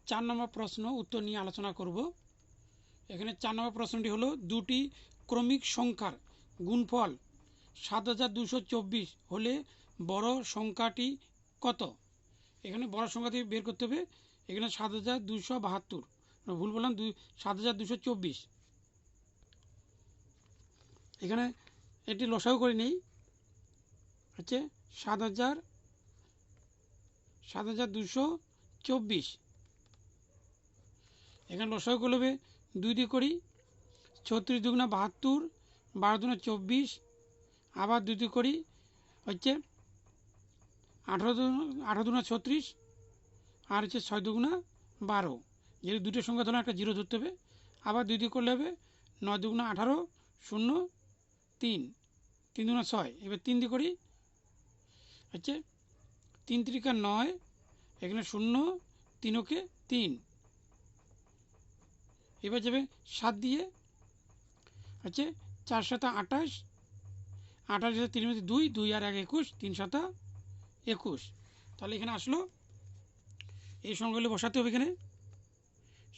4 নম্বর প্রশ্ন উত্তর নিয়ে আলোচনা করব। এখানে 4 নম্বর প্রশ্নটি হলো দুটি ক্রমিক সংখ্যার গুণফল 7224 হলে বড় সংখ্যাটি কত। এখানে বড় সংখ্যাটি বের করতে হবে। এখানে 7272, ভুল বললাম, 7224। এখানে এটি লসাগু করে নেই, হচ্ছে 7224। এখানে লসাগু করলে হবে 2 দিয়ে করি, 36 দুগুণা 72, 12 দুগুণা 24, আবার 2 দিয়ে করি, হচ্ছে 18 দুগুণা 36, আর হচ্ছে 6 দুগুণা 12। যেহেতু দুটো সংখ্যা ধরুন একটা জিরো ধরতে হবে। আবার 2 দিয়ে করলে হবে 9 দুগুণা 18, 0 3, 3 দুগুণা 6। এবার 3 দিয়ে করি, হচ্ছে 3 3 9, এখানে 0, 3 ওকে 3। এবার যাবে 7 দিয়ে, হচ্ছে 4 7 28, 28 3 মধ্যে 2, 2 আর 1 21, 3 7 21। তাহলে এখানে আসলো এই সংখ্যাগুলো বসাতে হবে। এখানে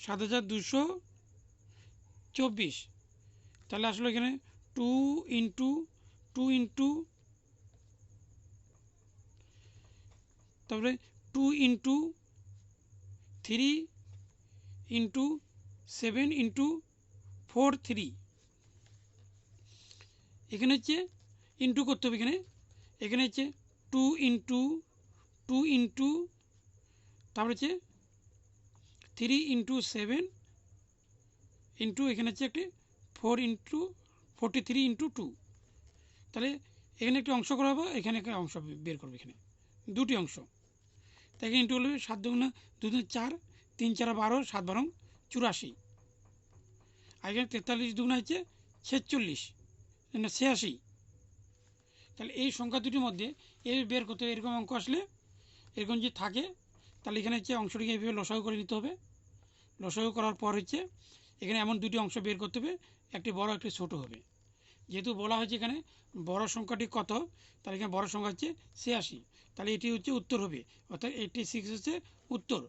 7224, তাহলে আসলো এখানে 2 ইন্টু 2 ইন্টু, তারপরে 2 ইন্টু 3 ইন্টু 7 ইন্টু 4 3। এখানে হচ্ছে ইন্টু করতে হবে। এখানে হচ্ছে 2 ইন্টু 2 ইন্টু, তারপরে হচ্ছে 3 ইন্টু 7 ইন্টু, এখানে হচ্ছে একটি 4 ইন্টু 43 ইন্টু 2। তাহলে এখানে একটি অংশ করা হবে, এখানে একটা অংশ বের করবে। এখানে দুটি অংশ, তাই এখানে ইন্টু হলে 7 দুগুণা 2 দুগুণা 4, 3 4 12, 7 12 84। আর এখানে 43 দুগুণা হচ্ছে 46, 86। তাহলে এই সংখ্যা দুটির মধ্যে এই বের করতে হবে। এরকম অঙ্ক আসলে, এরকম যদি থাকে, তাহলে এখানে হচ্ছে অংশটিকে এইভাবে লসাগু করে নিতে হবে। লসাগু করার পর হচ্ছে এখানে এমন দুটি অংশ বের করতে হবে, একটি বড় একটি ছোট হবে। যেহেতু বলা হয়েছে এখানে বড় সংখ্যাটি কত, তাহলে এখানে বড় সংখ্যা হচ্ছে 86, তাহলে এটি হচ্ছে উত্তর হবে, অর্থাৎ 86 হচ্ছে উত্তর।